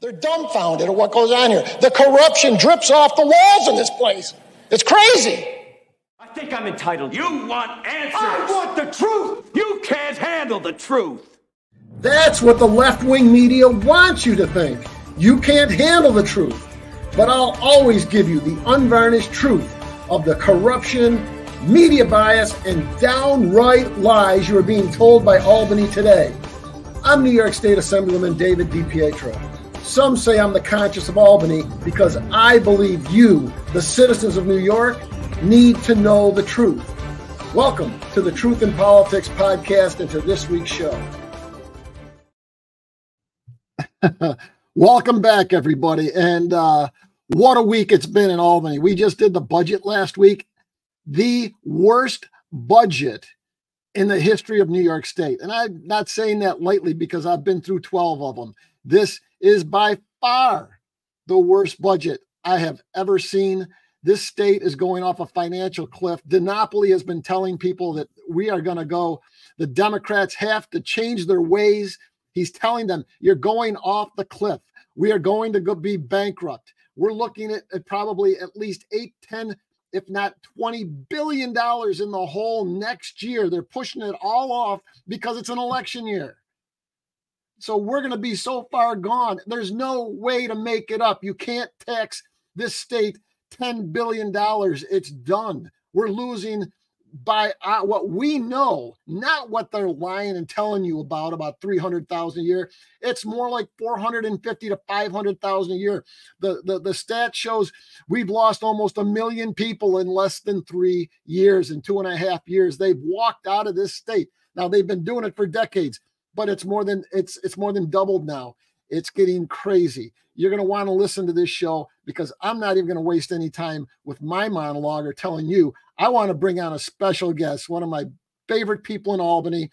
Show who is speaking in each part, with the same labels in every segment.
Speaker 1: They're dumbfounded at what goes on here. The corruption drips off the walls in this place. It's crazy.
Speaker 2: I think I'm entitled. You want answers.
Speaker 3: I want the truth.
Speaker 2: You can't handle the truth.
Speaker 3: That's what the left-wing media wants you to think. You can't handle the truth. But I'll always give you the unvarnished truth of the corruption, media bias, and downright lies you are being told by Albany today. I'm New York State Assemblyman David DiPietro. Some say I'm the conscience of Albany because I believe you, the citizens of New York, need to know the truth. Welcome to the Truth in Politics podcast and to this week's show. Welcome back, everybody. And what a week it's been in Albany. We just did the budget last week. The worst budget in the history of New York State. And I'm not saying that lightly because I've been through 12 of them. This is by far the worst budget I have ever seen. This state is going off a financial cliff. DiNapoli has been telling people that we are going to go, the Democrats have to change their ways. He's telling them, you're going off the cliff. We are going to go be bankrupt. We're looking at probably at least 8, 10, if not $20 billion in the whole next year. They're pushing it all off because it's an election year. So we're going to be so far gone. There's no way to make it up. You can't tax this state $10 billion. It's done. We're losing by what we know, not what they're lying and telling you about 300,000 a year. It's more like 450 to 500,000 a year. The stat shows we've lost almost 1 million people in less than 3 years. In 2.5 years, they've walked out of this state. Now they've been doing it for decades, but it's more than doubled now. It's getting crazy. You're going to want to listen to this show because I'm not even going to waste any time with my monologue or telling you. I want to bring on a special guest, one of my favorite people in Albany,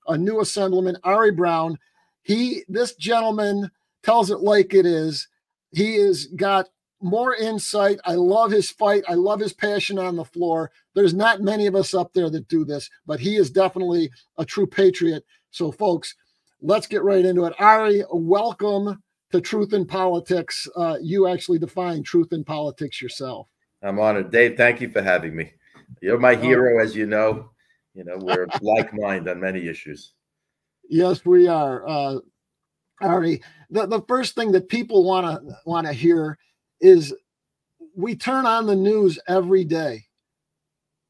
Speaker 3: a new Assemblyman, Ari Brown. This gentleman tells it like it is. He has got more insight. I love his fight. I love his passion on the floor. There's not many of us up there that do this, but he is definitely a true patriot. So, folks, let's get right into it. Ari, welcome to Truth in Politics. You actually define truth in politics yourself.
Speaker 4: I'm honored. Dave, thank you for having me. You're my hero, as you know. We're like-minded on many issues.
Speaker 3: Yes, we are. Ari, the first thing that people want to hear is we turn on the news every day.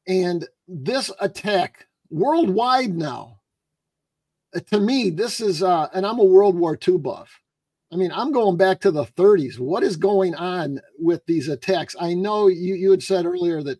Speaker 3: And this attack worldwide now, to me, this is, and I'm a World War II buff. I mean, I'm going back to the 30s. What is going on with these attacks? I know you had said earlier that,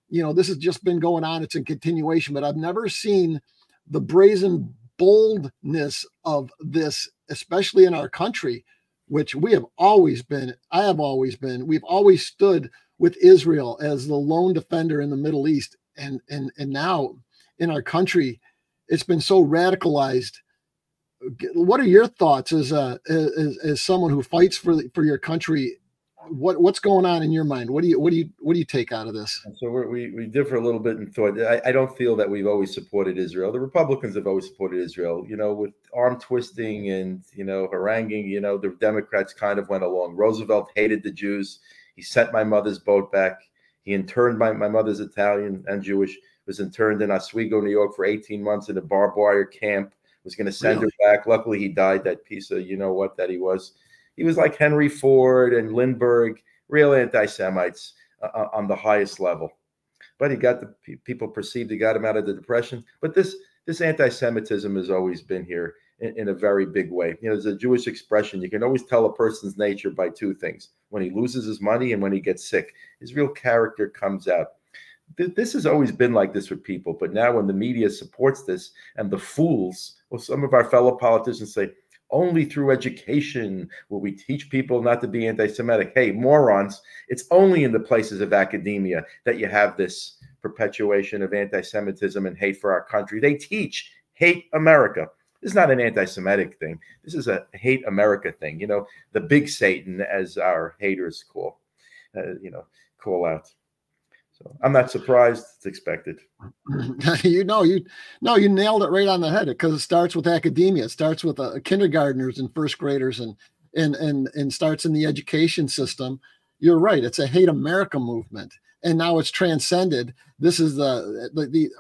Speaker 3: this has just been going on. It's in continuation, but I've never seen the brazen boldness of this, especially in our country, which we have always been. I have always been. We've always stood with Israel as the lone defender in the Middle East. And now in our country, it's been so radicalized. What are your thoughts as someone who fights for your country? What's going on in your mind? What do you take out of this?
Speaker 4: So we differ a little bit in thought. I don't feel that we've always supported Israel. The Republicans have always supported Israel. With arm twisting and haranguing. The Democrats kind of went along. Roosevelt hated the Jews. He sent my mother's boat back. He interned my mother's Italian and Jewish. Was interned in Oswego, New York, for 18 months in a barbed wire camp. Was going to send her back. Luckily, he died. That piece of that he was. He was like Henry Ford and Lindbergh, real anti-Semites on the highest level. But he got the people perceived he got him out of the Depression. But this anti-Semitism has always been here in a very big way. There's a Jewish expression: you can always tell a person's nature by two things: when he loses his money and when he gets sick. His real character comes out. This has always been like this with people, but now when the media supports this and the fools, well, some of our fellow politicians say, only through education will we teach people not to be anti-Semitic. Hey, morons, it's only in the places of academia that you have this perpetuation of anti-Semitism and hate for our country. They teach hate America. This is not an anti-Semitic thing. This is a hate America thing. The big Satan, as our haters call out. So I'm not surprised. It's expected.
Speaker 3: You nailed it right on the head because it starts with academia. It starts with kindergartners and first graders. And and starts in the education system, you're right. It's a hate America movement. And now it's transcended. This is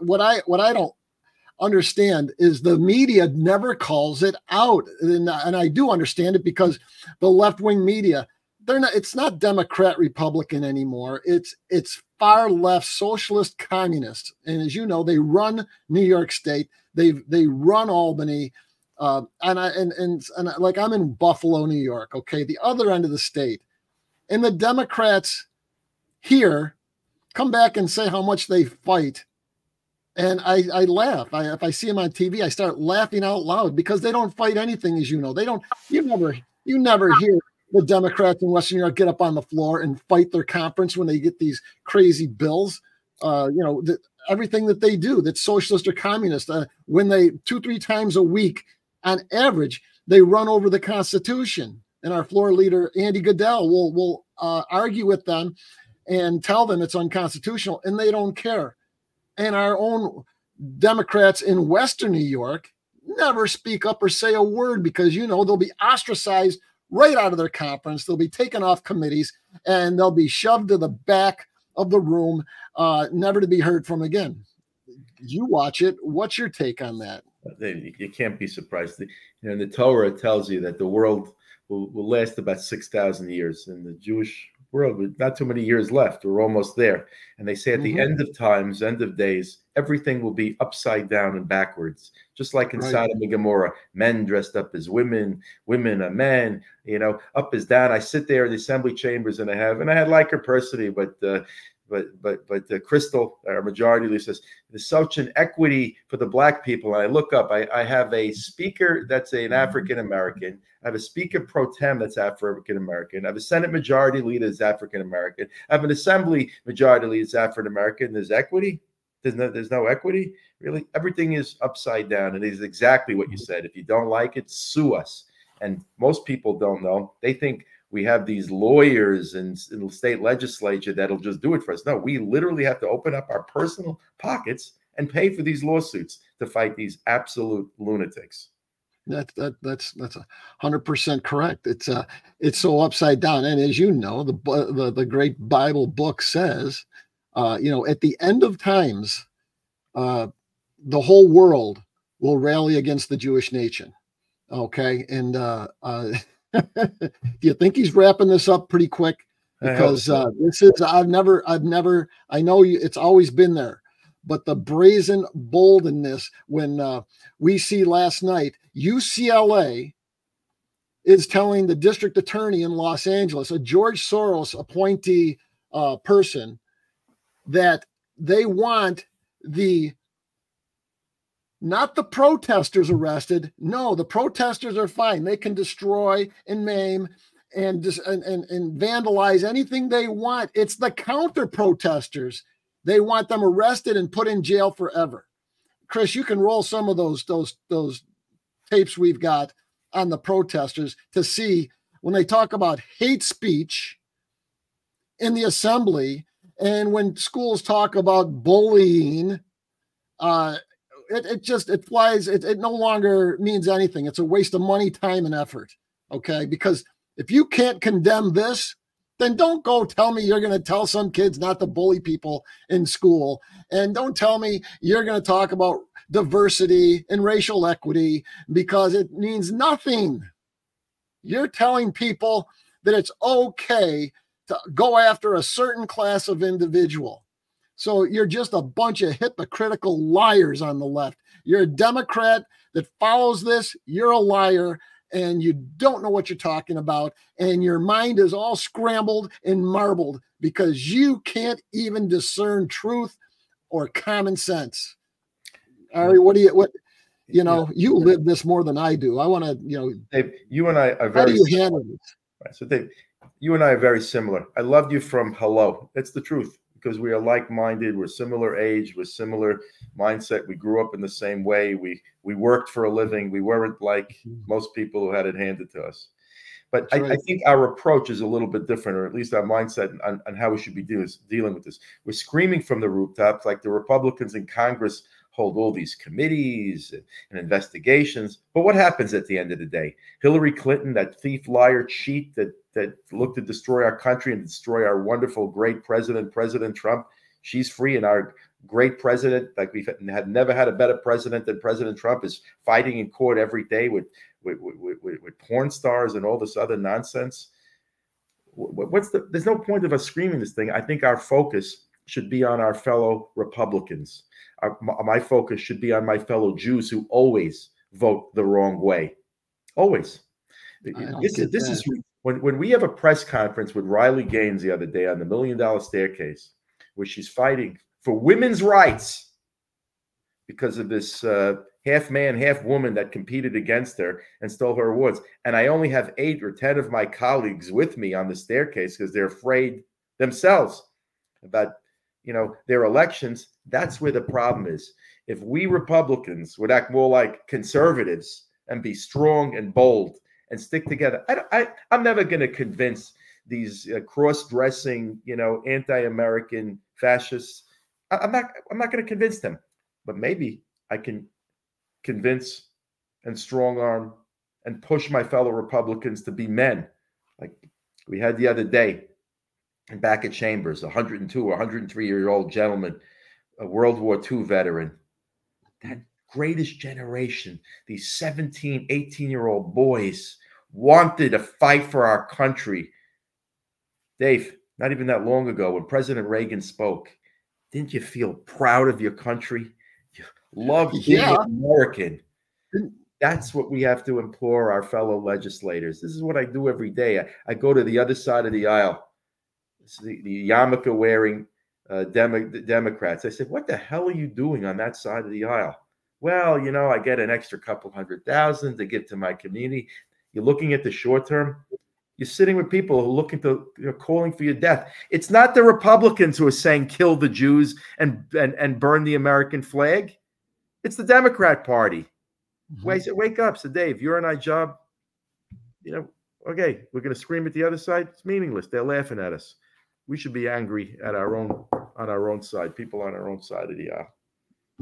Speaker 3: what I don't understand is the media never calls it out. And I do understand it because the left-wing media, it's not Democrat, Republican anymore. It's far left, socialist, communist. And as you know, they run New York State. They run Albany. And like I'm in Buffalo, New York. Okay. The other end of the state, and the Democrats here come back and say how much they fight. And I laugh. If I see them on TV, I start laughing out loud because they don't fight anything, as you know. You never hear the Democrats in Western New York get up on the floor and fight their conference when they get these crazy bills. Everything that they do that's socialist or communist, when they 2-3 times a week on average, they run over the Constitution. And our floor leader, Andy Goodell, will argue with them and tell them it's unconstitutional, and they don't care. And our own Democrats in Western New York never speak up or say a word because, they'll be ostracized right out of their conference. They'll be taken off committees and they'll be shoved to the back of the room, never to be heard from again. You watch it. What's your take on that?
Speaker 4: You can't be surprised. In the Torah, it tells you that the world will last about 6,000 years. In the Jewish world, with not too many years left, we're almost there. And they say at the end of times, end of days, everything will be upside down and backwards, just like in Sodom and Gomorrah. Men dressed up as women, women are men, up as down. I sit there in the assembly chambers, and I had like her personally, but Crystal, our majority leader, says there's such an equity for the black people. And I look up, I have a speaker that's an African American. I have a speaker pro tem that's African American. I have a Senate majority leader that's African American. I have an assembly majority leader that's African American. There's equity. There's no equity. Really, everything is upside down. And it is exactly what you said. If you don't like it, sue us. And most people don't know. They think we have these lawyers in the state legislature that'll just do it for us. No, we literally have to open up our personal pockets and pay for these lawsuits to fight these absolute lunatics.
Speaker 3: That's 100% correct. It's so upside down. And as you know, the great Bible book says, at the end of times, the whole world will rally against the Jewish nation. Okay. And do you think he's wrapping this up pretty quick? Because this is, I know it's always been there, but the brazen boldness when we see last night, UCLA is telling the district attorney in Los Angeles, a George Soros appointee person, that they want not the protesters arrested. No, the protesters are fine. They can destroy and maim and vandalize anything they want. It's the counter protesters. They want them arrested and put in jail forever. Chris, you can roll some of those tapes we've got on the protesters to see when they talk about hate speech in the assembly, and when schools talk about bullying, it flies. It no longer means anything. It's a waste of money, time, and effort. Okay. Because if you can't condemn this, then don't go tell me you're going to tell some kids not to bully people in school. And don't tell me you're going to talk about diversity and racial equity, because it means nothing. You're telling people that it's okay to go after a certain class of individual. So you're just a bunch of hypocritical liars on the left. You're a Democrat that follows this. You're a liar, and you don't know what you're talking about. And your mind is all scrambled and marbled because you can't even discern truth or common sense. Ari, you live this more than I do. I want to,
Speaker 4: Dave, you and I are very,
Speaker 3: how do you handle this?
Speaker 4: Right, so Dave, you and I are very similar. I loved you from hello. That's the truth, because we are like-minded. We're similar age. We're similar mindset. We grew up in the same way. We worked for a living. We weren't like most people who had it handed to us. But I think our approach is a little bit different, or at least our mindset on how we should be dealing with this. We're screaming from the rooftops like the Republicans in Congress hold all these committees and investigations. But what happens at the end of the day? Hillary Clinton, that thief, liar, cheat that looked to destroy our country and destroy our wonderful, great president, President Trump, she's free, and our great president, like we've had never had a better president than President Trump, is fighting in court every day with porn stars and all this other nonsense. There's no point of us screaming this thing. I think our focus should be on our fellow Republicans. My focus should be on my fellow Jews who always vote the wrong way. Always. This is when we have a press conference with Riley Gaines the other day on the $1 Million Staircase, where she's fighting for women's rights because of this half man, half woman that competed against her and stole her awards. And I only have 8 or 10 of my colleagues with me on the staircase because they're afraid themselves about, their elections. That's where the problem is. If we Republicans would act more like conservatives and be strong and bold and stick together, I'm never going to convince these cross-dressing, anti-American fascists. I'm not going to convince them, but maybe I can convince and strong arm and push my fellow Republicans to be men, like we had the other day back at Chambers, 102 or 103-year-old gentleman, a World War II veteran. That greatest generation, these 17, 18-year-old boys wanted to fight for our country. Dave, not even that long ago when President Reagan spoke, didn't you feel proud of your country? You loved being American. That's what we have to implore our fellow legislators. This is what I do every day. I go to the other side of the aisle. It's the yarmulke-wearing Democrats. I said, what the hell are you doing on that side of the aisle? Well, I get an extra couple $100,000 to give to my community. You're looking at the short term. You're sitting with people who are looking to, calling for your death. It's not the Republicans who are saying kill the Jews and burn the American flag. It's the Democrat Party. Mm-hmm. Wake up. So, Dave, you're on our job. Okay, we're going to scream at the other side. It's meaningless. They're laughing at us. We should be angry at on our own side, people on our own side of the aisle.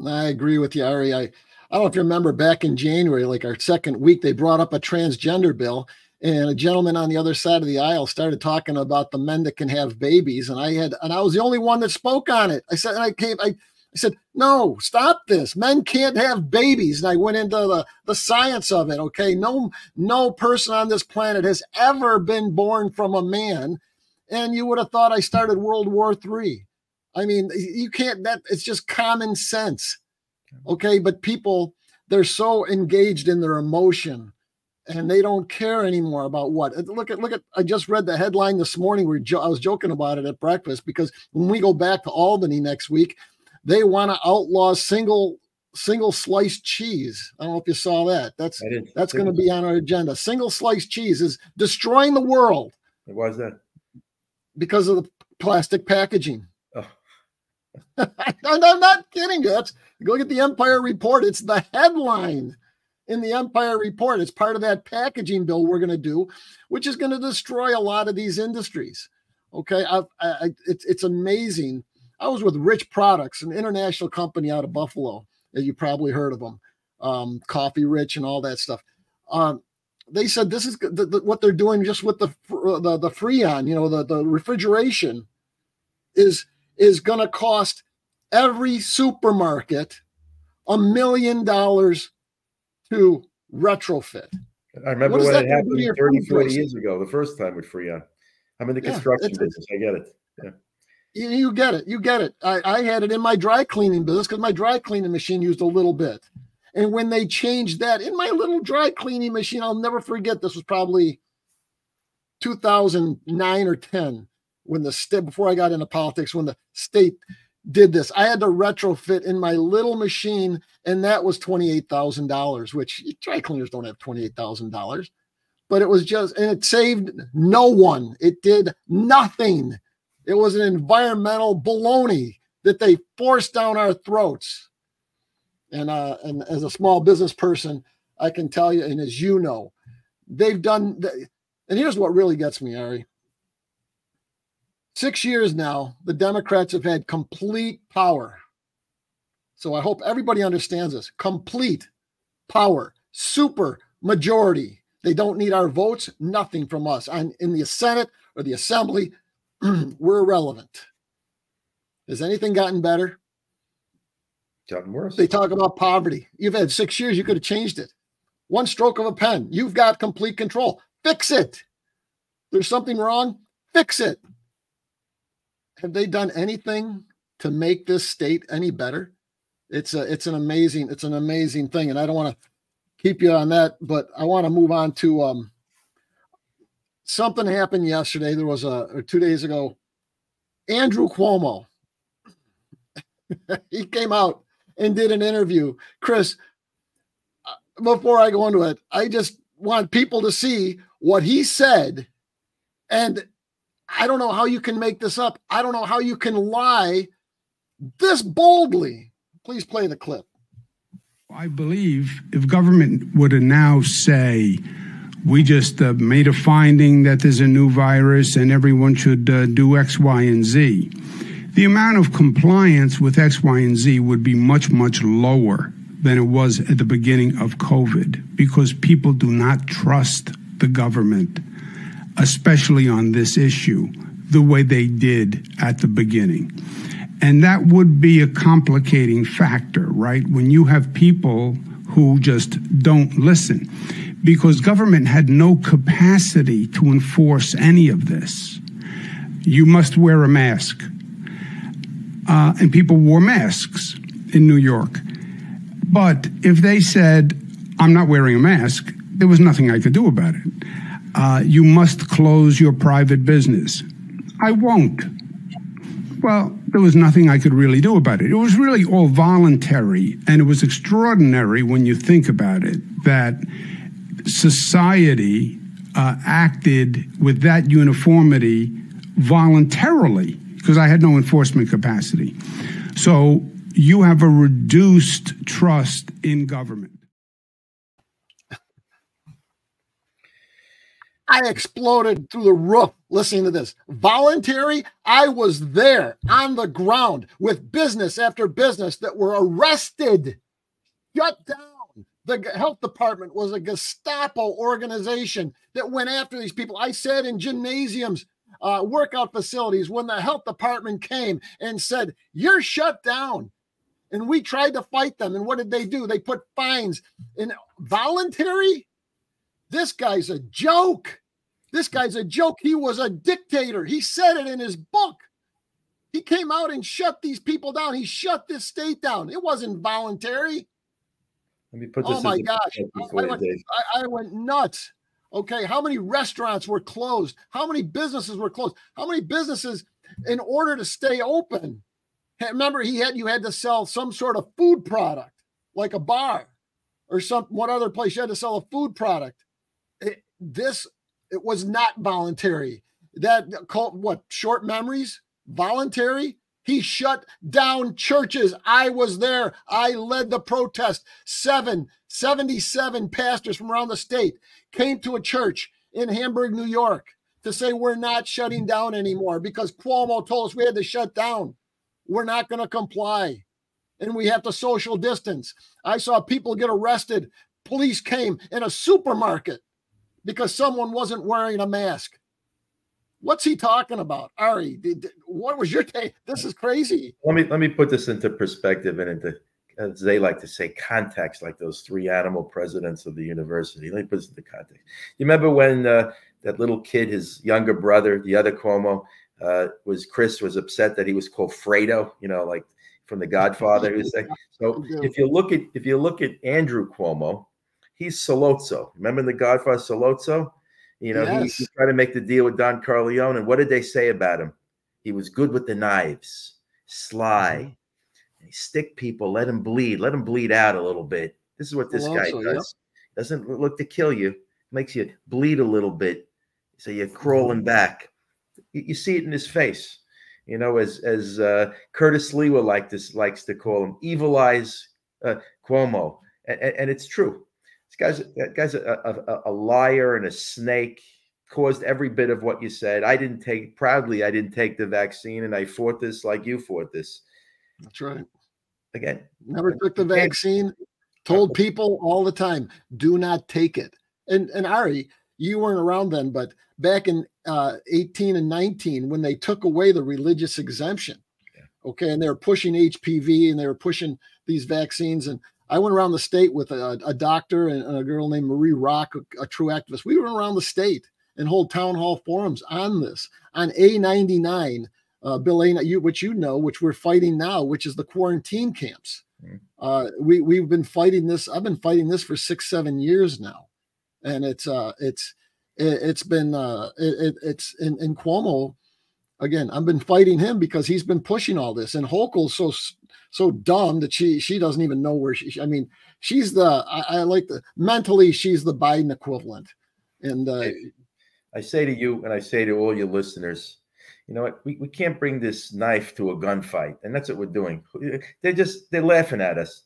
Speaker 3: I agree with you, Ari. I don't know if you remember back in January, like our second week, they brought up a transgender bill, and a gentleman on the other side of the aisle started talking about the men that can have babies, and I was the only one that spoke on it. I said, no, stop this. Men can't have babies. And I went into the science of it. Okay, no person on this planet has ever been born from a man. And you would have thought I started World War III. I mean, you can't, it's just common sense. Okay. But people, they're so engaged in their emotion and they don't care anymore about what. Look at, I just read the headline this morning where I was joking about it at breakfast, because when we go back to Albany next week, they want to outlaw single sliced cheese. I don't know if you saw that. That's going to be on our agenda. Single sliced cheese is destroying the world.
Speaker 4: Why is that?
Speaker 3: Because of the plastic packaging.
Speaker 4: Oh.
Speaker 3: I'm not kidding you. Look at the Empire Report. It's the headline in the Empire Report. It's part of that packaging bill we're going to do, which is going to destroy a lot of these industries. Okay, it's amazing. I was with Rich Products, an international company out of Buffalo. You probably heard of them, Coffee Rich and all that stuff. They said this is what they're doing just with the Freon, the refrigeration is going to cost every supermarket $1 million to retrofit.
Speaker 4: I remember when it happened 30, 40 years ago, the first time with Freon. I'm in the construction business. I get it. Yeah.
Speaker 3: You get it. I had it in my dry cleaning business because my dry cleaning machine used a little bit. And when they changed that in my little dry cleaning machine, I'll never forget, this was probably 2009 or 10, when the state, before I got into politics, when the state did this, I had to retrofit in my little machine, and that was $28,000, which dry cleaners don't have $28,000, but it was just, and it saved no one. It did nothing. It was an environmental baloney that they forced down our throats. And as a small business person, I can tell you, and as you know, they've done, and here's what really gets me, Ari. 6 years now, the Democrats have had complete power. So I hope everybody understands this. Complete power, super majority. They don't need our votes, nothing from us. In the Senate or the Assembly, we're irrelevant. Has anything gotten better?
Speaker 4: Gotten worse.
Speaker 3: They talk about poverty. You've had 6 years, you could have changed it. One stroke of a pen. You've got complete control. Fix it. There's something wrong. Fix it. Have they done anything to make this state any better? It's an amazing thing. And I don't want to keep you on that, but I want to move on to something happened yesterday. There was or 2 days ago, Andrew Cuomo. He came out and did an interview. Chris, before I go into it, I just want people to see what he said. And I don't know how you can make this up. I don't know how you can lie this boldly. Please play the clip.
Speaker 5: I believe if government were to now say, we just made a finding that there's a new virus and everyone should do X, Y, and Z, the amount of compliance with X, Y, and Z would be much, much lower than it was at the beginning of COVID, because people do not trust the government, especially on this issue, the way they did at the beginning. And that would be a complicating factor, right? When you have people who just don't listen, because government had no capacity to enforce any of this. You must wear a mask. And people wore masks in New York. But if they said, I'm not wearing a mask, there was nothing I could do about it. You must close your private business. I won't. Well, there was nothing I could really do about it. It was really all voluntary, and it was extraordinary when you think about it, that society acted with that uniformity voluntarily, because I had no enforcement capacity. So you have a reduced trust in government.
Speaker 3: I exploded through the roof listening to this. Voluntary, I was there on the ground with business after business that were arrested, shut down. The health department was a Gestapo organization that went after these people. I said in gymnasiums, workout facilities, when the health department came and said, you're shut down. And we tried to fight them. And what did they do? They put fines in voluntary. This guy's a joke. This guy's a joke. He was a dictator. He said it in his book. He came out and shut these people down. He shut this state down. It wasn't voluntary.
Speaker 4: Let me put this.
Speaker 3: Oh my gosh. I went nuts. Okay. How many restaurants were closed? How many businesses were closed? How many businesses, in order to stay open? Remember, you had to sell some sort of food product, like a bar or one other place. You had to sell a food product. It was not voluntary. That called what? Short memories? Voluntary? He shut down churches. I was there. I led the protest. 77 pastors from around the state came to a church in Hamburg, New York, to say we're not shutting down anymore because Cuomo told us we had to shut down. We're not going to comply. And we have to social distance. I saw people get arrested. Police came in a supermarket because someone wasn't wearing a mask. What's he talking about? Ari, what was your take? This is crazy.
Speaker 4: Let me put this into perspective and into, as they like to say, context, like those three animal presidents of the university. Let me put this into context. You remember when that little kid, his younger brother, the other Cuomo, Chris was upset that he was called Fredo, like from The Godfather. He was like, so if you look at Andrew Cuomo, he's Sollozzo. Remember The Godfather, Sollozzo?
Speaker 3: Yes.
Speaker 4: He tried to make the deal with Don Corleone, and what did they say about him? He was good with the knives, sly. Mm-hmm. And he stick people, let him bleed out a little bit. This is what this guy does. Yep. Doesn't look to kill you, makes you bleed a little bit, so you're crawling back. You see it in his face, as Curtis Lewa likes to call him, Evil Eyes Cuomo, and it's true. That guy's a liar and a snake. Caused every bit of what you said. I didn't take the vaccine, and I fought this like you fought this.
Speaker 3: That's right.
Speaker 4: again,
Speaker 3: never took the vaccine, told people all the time, do not take it. And Ari, you weren't around then, but back in 18 and 19, when they took away the religious exemption, okay, and they were pushing HPV and they were pushing these vaccines. And I went around the state with a doctor and a girl named Marie Rock, a true activist. We went around the state and hold town hall forums on this, on A99, Bill A, which you know, which we're fighting now, which is the quarantine camps. We've been fighting this. I've been fighting this for 6-7 years now, and it's in Cuomo. Again, I've been fighting him because he's been pushing all this, and Hochul's so dumb that she doesn't even know where she. I mean, she's I like mentally she's the Biden equivalent, and
Speaker 4: I say to you and I say to all your listeners, you know what? We can't bring this knife to a gunfight, and that's what we're doing. They're laughing at us.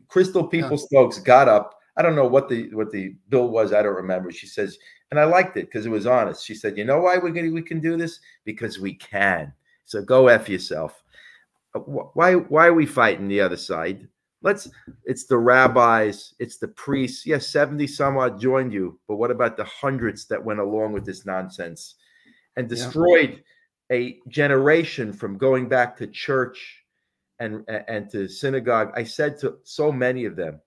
Speaker 4: Crystal People-Stokes got up. I don't know what the bill was. I don't remember. She says, and I liked it because it was honest. She said, "You know why we can do this? Because we can. So go F yourself." Why are we fighting the other side? It's the rabbis, it's the priests. Yes, 70 some odd joined you, but what about the hundreds that went along with this nonsense and destroyed a generation from going back to church and to synagogue? I said to so many of them,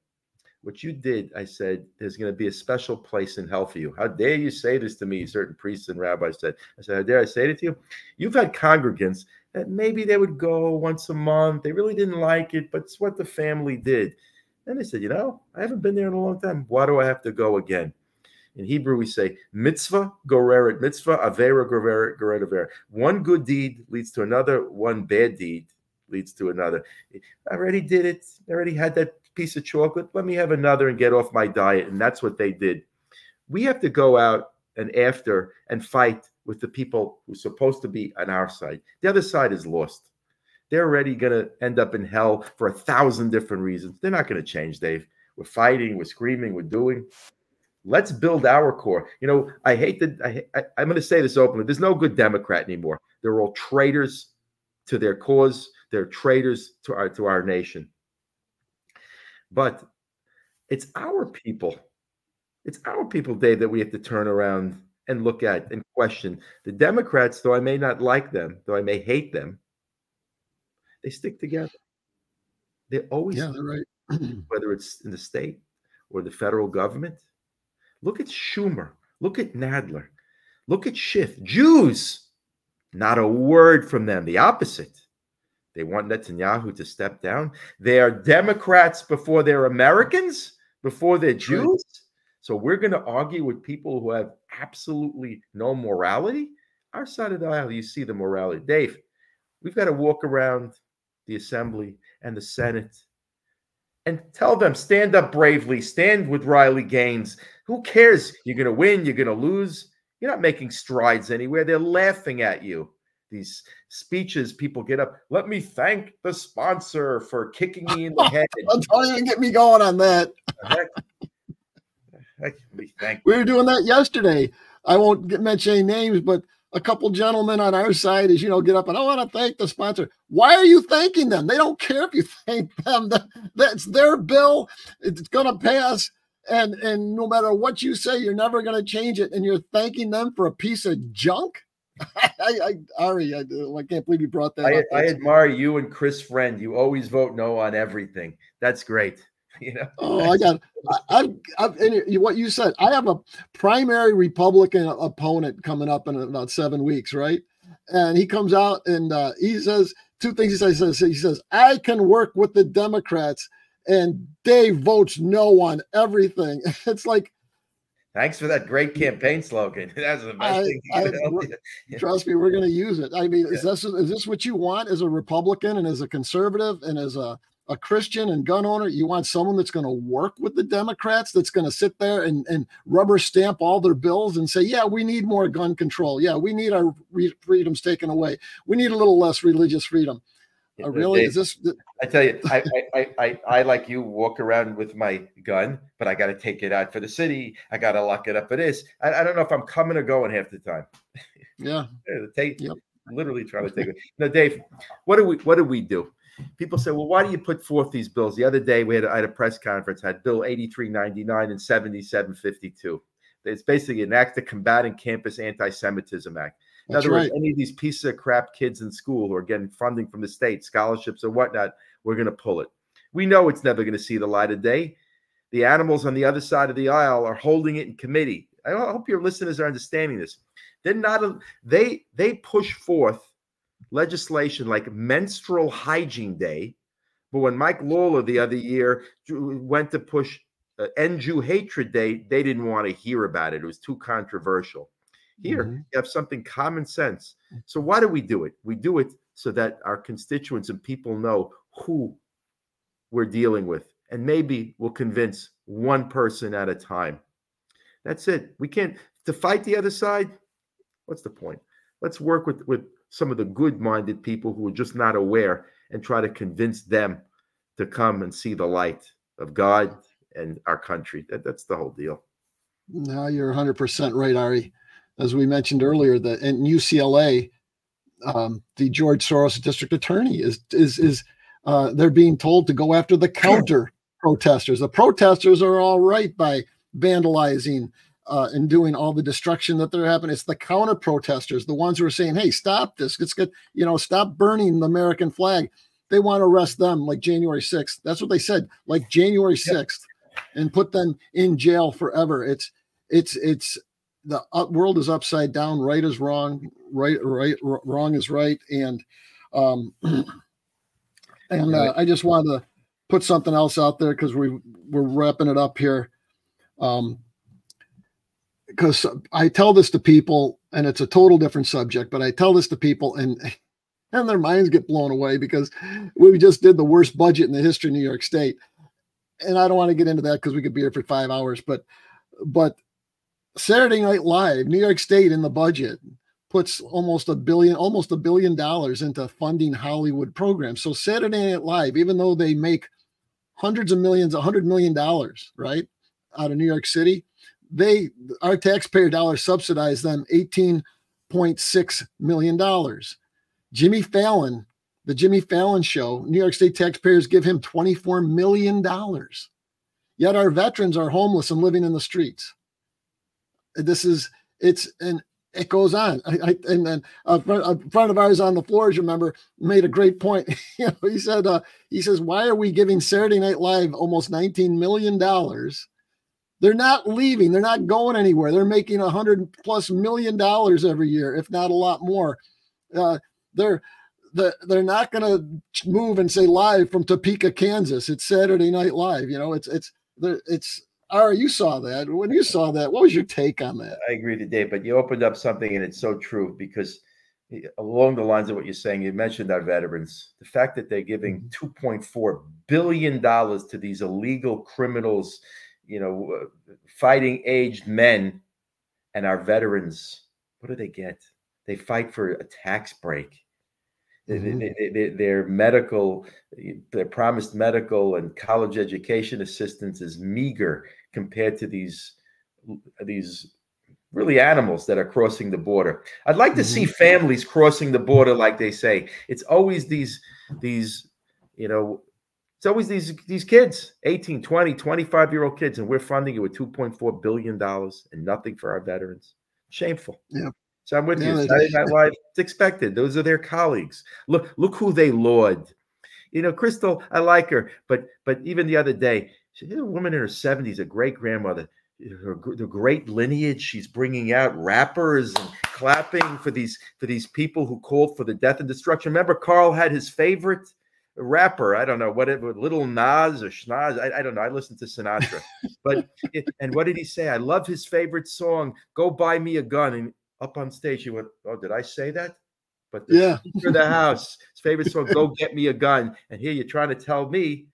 Speaker 4: what you did, I said, there's going to be a special place in hell for you. How dare you say this to me? Certain priests and rabbis said. I said, how dare I say it to you? You've had congregants that maybe they would go once a month. They really didn't like it, but it's what the family did. And they said, you know, I haven't been there in a long time. Why do I have to go again? In Hebrew, we say, mitzvah goreret mitzvah, avera goreret avera. One good deed leads to another. One bad deed leads to another. I already did it. I already had that piece of chocolate. Let me have another and get off my diet. And that's what they did. We have to go out and after and fight with the people who're supposed to be on our side. The other side is lost. They're already going to end up in hell for 1,000 different reasons. They're not going to change, Dave. We're fighting, we're screaming, we're doing. Let's build our core. You know, I hate that. I'm going to say this openly. There's no good Democrat anymore. They're all traitors to their cause. They're traitors to our nation. But it's our people. It's our people, Dave, that we have to turn around and look at and question. The Democrats, though I may not like them, though I may hate them, they stick together. They always,
Speaker 3: they're right.
Speaker 4: Whether it's in the state or the federal government. Look at Schumer. Look at Nadler. Look at Schiff. Jews, not a word from them. The opposite. They want Netanyahu to step down. They are Democrats before they're Americans, before they're Jews. Right. So we're going to argue with people who have absolutely no morality. Our side of the aisle, you see the morality. Dave, we've got to walk around the Assembly and the Senate and tell them, stand up bravely, stand with Riley Gaines. Who cares? You're going to win, you're going to lose. You're not making strides anywhere. They're laughing at you. These speeches, people get up. Let me thank the sponsor for kicking me in the head.
Speaker 3: Don't even get me going on that. We were doing that yesterday. I won't mention any names, but a couple gentlemen on our side is, get up and I want to thank the sponsor. Why are you thanking them? They don't care if you thank them. That's their bill. It's going to pass. And no matter what you say, you're never going to change it. And you're thanking them for a piece of junk. Ari, I can't believe you brought that up.
Speaker 4: I admire you and Chris Friend. You always vote no on everything. That's great.
Speaker 3: Oh, what you said. I have a primary Republican opponent coming up in about 7 weeks, right? And he comes out and he says two things. He says, I can work with the Democrats, and Dave votes no on everything. It's like,
Speaker 4: thanks for that great campaign slogan. That's the best thing.
Speaker 3: Trust me, we're going to use it. I mean, is this what you want as a Republican and as a conservative and as a Christian and gun owner? You want someone that's going to work with the Democrats, that's going to sit there and rubber stamp all their bills and say, yeah, we need more gun control. Yeah, we need our freedoms taken away. We need a little less religious freedom. Really? Dave, is this?
Speaker 4: I tell you, I like you walk around with my gun, but I got to take it out for the city. I got to lock it up for this. I don't know if I'm coming or going half the time.
Speaker 3: Yeah.
Speaker 4: Literally trying to take it. No, Dave, what do we do? People say, well, why do you put forth these bills? The other day I had a press conference, had Bill 8399 and 7752. It's basically an act of combating campus anti-Semitism act. In other words, any of these pieces of crap kids in school who are getting funding from the state, scholarships or whatnot, we're going to pull it. We know it's never going to see the light of day. The animals on the other side of the aisle are holding it in committee. I hope your listeners are understanding this. They're not. They push forth legislation like Menstrual Hygiene Day, but when Mike Lawler the other year went to push End Jew Hatred Day, they didn't want to hear about it. It was too controversial. Here, you have something common sense. So why do we do it? We do it so that our constituents and people know who we're dealing with, and maybe we'll convince one person at a time. That's it. We can't, to fight the other side, what's the point? Let's work with some of the good-minded people who are just not aware and try to convince them to come and see the light of God and our country. That's the whole deal.
Speaker 3: No, you're 100% right, Ari. As we mentioned earlier, that in UCLA, the George Soros district attorney is they're being told to go after the counter protesters. The protesters are all right by vandalizing and doing all the destruction that they're happening. It's the counter protesters, the ones who are saying, "Hey, stop this! Let's get, stop burning the American flag." They want to arrest them like January 6th. That's what they said, like January 6th, and put them in jail forever. It's the world is upside down. Right is wrong. Wrong is right. And I just wanted to put something else out there because we're wrapping it up here. Because I tell this to people, and it's a total different subject, but I tell this to people, and their minds get blown away because we just did the worst budget in the history of New York State. And I don't want to get into that because we could be here for 5 hours, but Saturday Night Live, New York State in the budget puts almost $1 billion into funding Hollywood programs. So Saturday Night Live, even though they make hundreds of millions, $100 million, right, out of New York City, our taxpayer dollars subsidize them $18.6 million. Jimmy Fallon, the Jimmy Fallon Show, New York State taxpayers give him $24 million. Yet our veterans are homeless and living in the streets. It goes on. And then a friend of ours on the floor, as you remember, made a great point. He says, why are we giving Saturday Night Live almost $19 million? They're not leaving. They're not going anywhere. They're making $100+ million every year, if not a lot more. They're not going to move and say live from Topeka, Kansas. It's Saturday Night Live. Ari, you saw that. When you saw that, what was your take on that?
Speaker 4: I agree today, but you opened up something, and it's so true, because along the lines of what you're saying, you mentioned our veterans. The fact that they're giving $2.4 billion to these illegal criminals, fighting aged men, and our veterans, what do they get? They fight for a tax break. Their promised medical and college education assistance is meager compared to these really animals that are crossing the border. I'd like to see families crossing the border, like they say. It's always these kids, 18, 20, 25-year-old kids, and we're funding it with $2.4 billion and nothing for our veterans. Shameful. Yeah. So I'm with you. Saturday Night Live, it's expected. Those are their colleagues. Look who they laud. Crystal, I like her, but even the other day, she's a woman in her 70s, a great grandmother. The great lineage. She's bringing out rappers and clapping for these people who called for the death and destruction. Remember, Carl had his favorite rapper. I don't know what Little Nas or Schnoz. I don't know. I listened to Sinatra, and what did he say? I love his favorite song, "Go Buy Me a Gun." And up on stage, he went, "Oh, did I say that?" But the Speaker of the House, his favorite song, "Go Get Me a Gun." And here you're trying to tell me,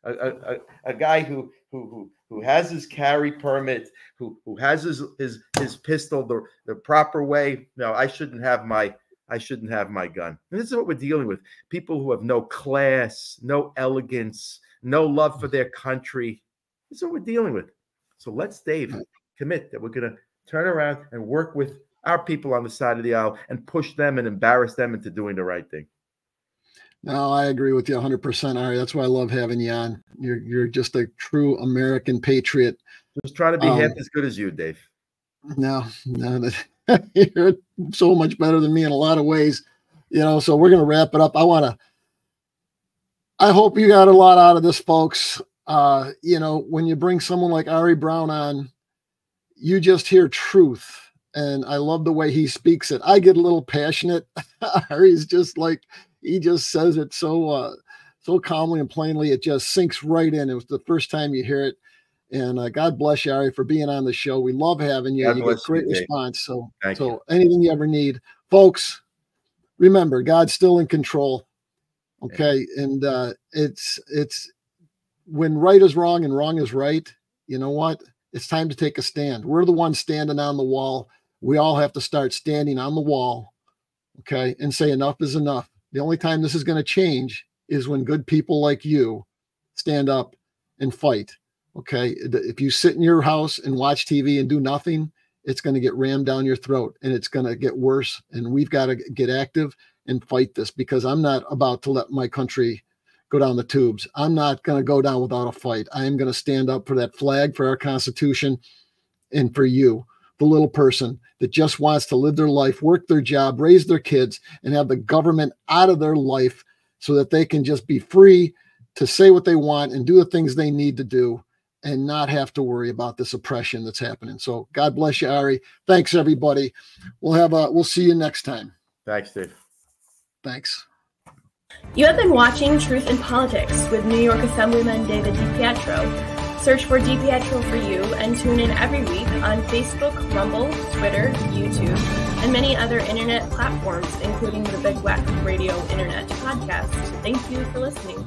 Speaker 4: a guy who has his carry permit, who has his pistol the proper way. No, I shouldn't have my gun. And this is what we're dealing with: people who have no class, no elegance, no love for their country. This is what we're dealing with. So let's, Dave, commit that we're going to turn around and work with our people on the side of the aisle and push them and embarrass them into doing the right thing.
Speaker 3: No, I agree with you 100%, Ari. That's why I love having you on. You're just a true American patriot.
Speaker 4: Just trying to be half as good as you, Dave.
Speaker 3: No, you're so much better than me in a lot of ways. So we're going to wrap it up. I hope you got a lot out of this, folks. When you bring someone like Ari Brown on, you just hear truth. And I love the way he speaks it. I get a little passionate. Ari's just like, he just says it so calmly and plainly. It just sinks right in. It was the first time you hear it. And God bless you, Ari, for being on the show. We love having you. You get great response. So anything you ever need, folks, remember, God's still in control. Okay. And it's when right is wrong and wrong is right. You know what? It's time to take a stand. We're the ones standing on the wall. We all have to start standing on the wall. Okay. And say enough is enough. The only time this is going to change is when good people like you stand up and fight. Okay. If you sit in your house and watch TV and do nothing, it's going to get rammed down your throat and it's going to get worse. And we've got to get active and fight this, because I'm not about to let my country go down the tubes. I'm not going to go down without a fight. I am going to stand up for that flag, for our Constitution, and for you, the little person that just wants to live their life, work their job, raise their kids, and have the government out of their life so that they can just be free to say what they want and do the things they need to do and not have to worry about this oppression that's happening. So God bless you, Ari. Thanks, everybody. We'll see you next time.
Speaker 4: Thanks, Dave.
Speaker 3: Thanks.
Speaker 6: You have been watching Truth in Politics with New York Assemblyman David DiPietro. Search for DiPietro for you and tune in every week on Facebook, Rumble, Twitter, YouTube, and many other internet platforms, including the Big Whack Radio Internet podcast. Thank you for listening.